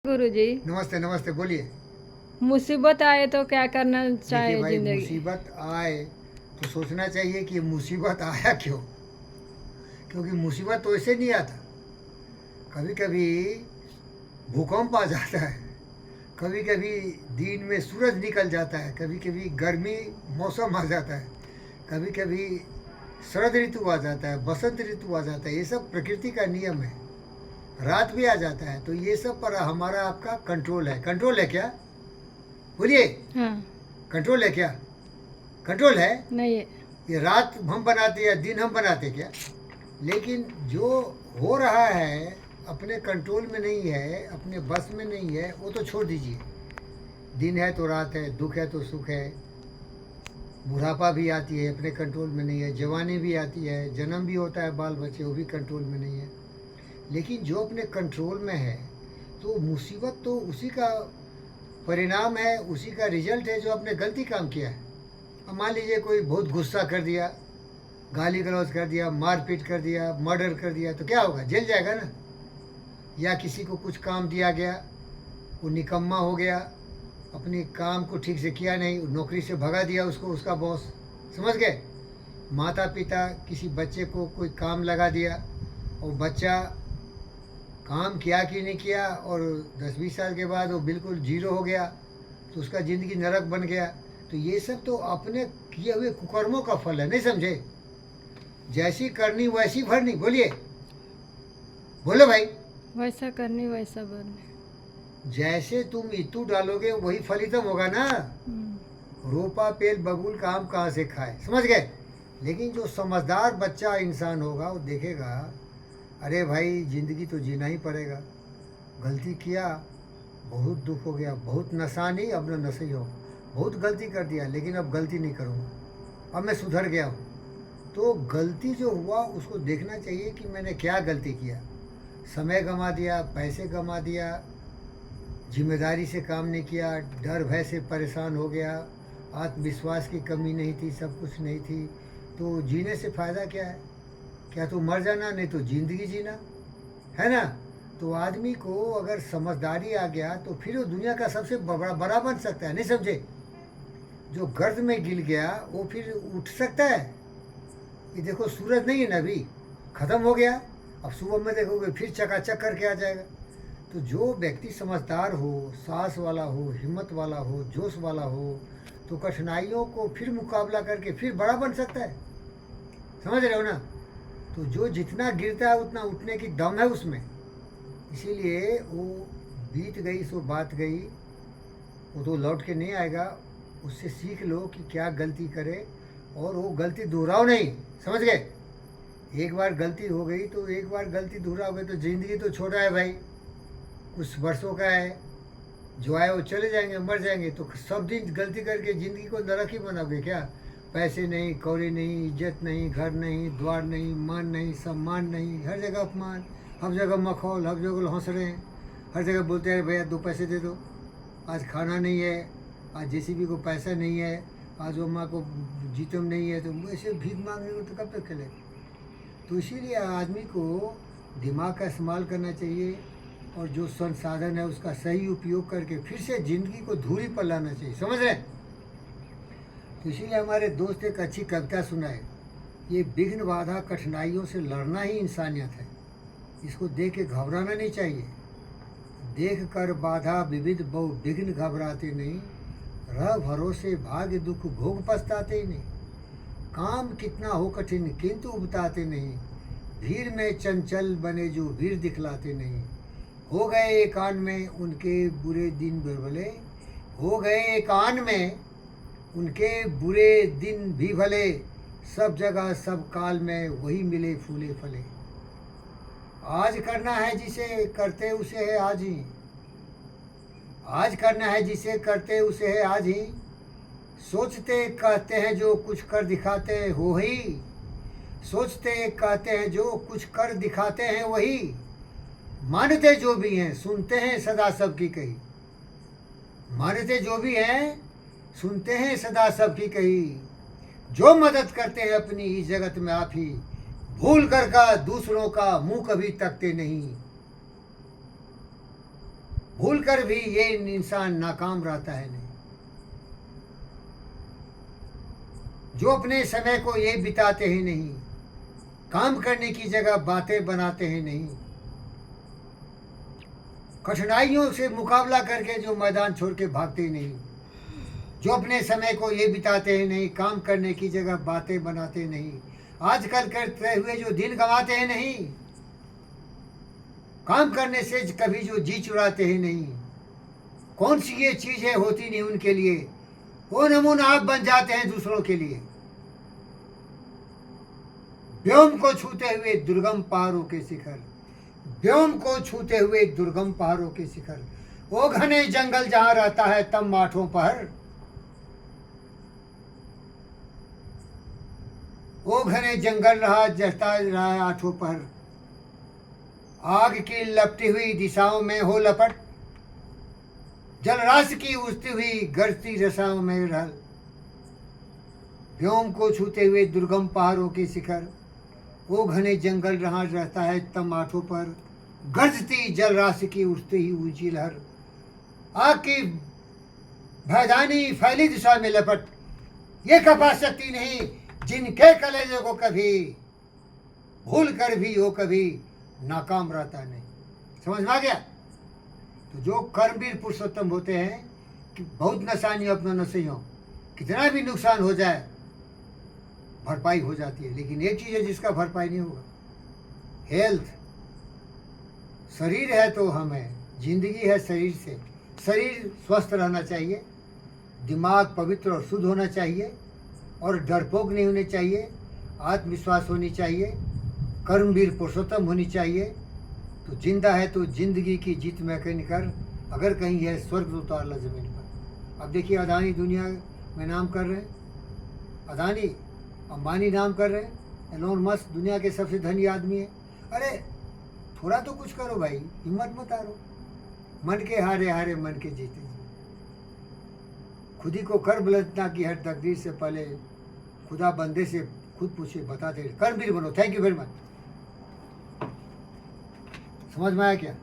गुरुजी। नमस्ते नमस्ते, बोलिए। मुसीबत आए तो क्या करना देखिए चाहिए भाई, जिंदगी? मुसीबत आए तो सोचना चाहिए कि मुसीबत आया क्यों। क्योंकि मुसीबत तो ऐसे नहीं आता। कभी कभी भूकंप आ जाता है, कभी कभी दिन में सूरज निकल जाता है, कभी कभी गर्मी मौसम आ जाता है, कभी कभी शरद ऋतु आ जाता है, बसंत ऋतु आ जाता है। ये सब प्रकृति का नियम है। रात भी आ जाता है। तो ये सब पर हमारा आपका कंट्रोल है। कंट्रोल है क्या? बोलिए। हाँ। कंट्रोल है क्या? कंट्रोल है। नहीं है। ये रात हम बनाते या दिन हम बनाते क्या? लेकिन जो हो रहा है अपने कंट्रोल में नहीं है, अपने बस में नहीं है, वो तो छोड़ दीजिए। दिन है तो रात है, दुख है तो सुख है, बुढ़ापा भी आती है, अपने कंट्रोल में नहीं है, जवानी भी आती है, जन्म भी होता है, बाल बच्चे, वो भी कंट्रोल में नहीं है। लेकिन जो अपने कंट्रोल में है, तो मुसीबत तो उसी का परिणाम है, उसी का रिजल्ट है जो आपने गलती काम किया है। अब मान लीजिए कोई बहुत गुस्सा कर दिया, गाली गलौज कर दिया, मारपीट कर दिया, मर्डर कर दिया, तो क्या होगा? जेल जाएगा ना। या किसी को कुछ काम दिया गया, वो निकम्मा हो गया, अपनी काम को ठीक से किया नहीं, नौकरी से भगा दिया उसको उसका बॉस। समझ गए? माता पिता किसी बच्चे को कोई काम लगा दिया और बच्चा काम किया कि नहीं किया, और 10-20 साल के बाद वो बिल्कुल जीरो हो गया, तो उसका ज़िंदगी नरक बन गया। तो ये सब तो अपने किए हुए कुकर्मों का फल है। नहीं समझे? जैसी करनी वैसी भरनी। बोलिए, बोलो भाई। वैसा करनी वैसा बनने। जैसे तुम इतू डालोगे वही फलितम होगा ना। रोपा पेल बबूल का आम कहाँ से खाए। समझ गए? लेकिन जो समझदार बच्चा इंसान होगा वो देखेगा, अरे भाई ज़िंदगी तो जीना ही पड़ेगा। गलती किया, बहुत दुख हो गया, बहुत नशा नहीं, अब न नशे हो, बहुत गलती कर दिया, लेकिन अब गलती नहीं करूँगा, अब मैं सुधर गया हूँ। तो गलती जो हुआ उसको देखना चाहिए कि मैंने क्या गलती किया। समय गंवा दिया, पैसे गंवा दिया, जिम्मेदारी से काम नहीं किया, डर भय से परेशान हो गया, आत्मविश्वास की कमी नहीं थी, सब कुछ नहीं थी, तो जीने से फ़ायदा क्या है? क्या तो मर जाना, नहीं तो ज़िंदगी जीना है ना। तो आदमी को अगर समझदारी आ गया तो फिर वो दुनिया का सबसे बड़ा बड़ा बन सकता है। नहीं समझे? जो गर्द में गिर गया वो फिर उठ सकता है। ये देखो सूरज नहीं है ना, अभी ख़त्म हो गया, अब सुबह में देखोगे फिर चकाचक करके आ जाएगा। तो जो व्यक्ति समझदार हो, साहस वाला हो, हिम्मत वाला हो, जोश वाला हो, तो कठिनाइयों को फिर मुकाबला करके फिर बड़ा बन सकता है। समझ रहे हो ना? तो जो जितना गिरता है उतना उठने की दम है उसमें। इसीलिए वो बीत गई सो बात गई, वो तो लौट के नहीं आएगा। उससे सीख लो कि क्या गलती करे और वो गलती दोहराओ नहीं। समझ गए? एक बार गलती हो गई तो एक बार गलती दोहराओगे तो ज़िंदगी तो छोटा है भाई, कुछ वर्षों का है, जो आए वो चले जाएंगे, मर जाएंगे। तो सब दिन गलती करके ज़िंदगी को नरक ही बनाओगे क्या? पैसे नहीं, कौड़ी नहीं, इज्जत नहीं, घर नहीं, द्वार नहीं, मान नहीं, सम्मान नहीं, हर जगह अपमान, हर जगह मखौल, हर जगह हंस रहे हैं, हर जगह बोलते हैं भैया 2 पैसे दे दो, आज खाना नहीं है, आज जेसीबी को पैसा नहीं है, आज अम्मा को जीतम नहीं है। तो ऐसे भीख मांगेंगे तो कब तक चलेगा? तो इसीलिए आदमी को दिमाग का इस्तेमाल करना चाहिए और जो संसाधन है उसका सही उपयोग करके फिर से ज़िंदगी को धूरी पर लाना चाहिए। समझ रहे हैं? तो इसीलिए हमारे दोस्त एक अच्छी कविता सुनाए, ये विघ्न बाधा कठिनाइयों से लड़ना ही इंसानियत है, इसको देख के घबराना नहीं चाहिए। देख कर बाधा विविध बहु विघ्न घबराते नहीं, रह भरोसे भाग्य दुख भोग पछताते ही नहीं। काम कितना हो कठिन किंतु उबताते नहीं, भीड़ में चंचल बने जो वीर दिखलाते नहीं। हो गए एकान में उनके बुरे दिन भले, हो गए एकान में उनके बुरे दिन भी भले, सब जगह सब काल में वही मिले फूले फले। आज करना है जिसे करते उसे है आज ही, आज करना है जिसे करते उसे है आज ही। सोचते कहते हैं जो कुछ कर दिखाते हैं हो ही, सोचते कहते हैं जो कुछ कर दिखाते हैं वही। मानते जो भी हैं सुनते हैं सदा सबकी कही, मानते जो भी हैं सुनते हैं सदा सबकी कही। जो मदद करते हैं अपनी इस जगत में आप ही, भूल कर का दूसरों का मुंह कभी तकते नहीं। भूल कर भी ये इंसान नाकाम रहता है नहीं। जो अपने समय को ये बिताते हैं नहीं, काम करने की जगह बातें बनाते हैं नहीं, कठिनाइयों से मुकाबला करके जो मैदान छोड़ के भागते नहीं, जो अपने समय को ये बिताते हैं नहीं, काम करने की जगह बातें बनाते नहीं, आजकल करते हुए जो दिन गंवाते हैं नहीं, काम करने से कभी जो जी चुराते हैं नहीं, कौन सी ये चीजें होती नहीं उनके लिए, वो नमूना आप बन जाते हैं दूसरों के लिए। व्योम को छूते हुए दुर्गम पहाड़ों के शिखर, व्योम को छूते हुए दुर्गम पहाड़ों के शिखर, वो घने जंगल जहां रहता है तम आठों पहर, वो घने जंगल जता रहा है आठों पहर, आग की लपटी हुई दिशाओं में हो लपट, जलराशि की उठती हुई गरजती रसाओं में रहल, व्योम को छूते हुए दुर्गम पहाड़ों के शिखर, वो घने जंगल रहा रहता है तम आठों पर, गरजती जलराशि की उठती ही ऊंची लहर, आग की भयदानी फैली दिशा में लपट, ये कपा सकती नहीं जिनके कलेजे को कभी भूल कर भी वो कभी नाकाम रहता नहीं। समझ में आ गया? तो जो कर्मवीर पुरुषोत्तम होते हैं कि बहुत नशानी अपना नशे हो, कितना भी नुकसान हो जाए भरपाई हो जाती है, लेकिन एक चीज़ है जिसका भरपाई नहीं होगा, हेल्थ। शरीर है तो हम है, जिंदगी है शरीर से, शरीर स्वस्थ रहना चाहिए, दिमाग पवित्र और शुद्ध होना चाहिए, और डरपोक नहीं होने चाहिए, आत्मविश्वास होनी चाहिए, कर्मवीर पुरुषोत्तम होनी चाहिए। तो जिंदा है तो जिंदगी की जीत में कहीं कर, अगर कहीं है स्वर्ग तो उतार ला जमीन पर। अब देखिए अदानी दुनिया में नाम कर रहे हैं, अदानी अंबानी नाम कर रहे हैं, एलोन मस्क दुनिया के सबसे धनी आदमी है। अरे थोड़ा तो कुछ करो भाई, हिम्मत मत हारो, मन के हारे हारे मन के जीते, खुद ही को कर बुलंदना की हर तकदीर से पहले खुदा बंदे से खुद पूछे, बताते कर्मवीर बनो। Thank you very much. समझ में आया क्या?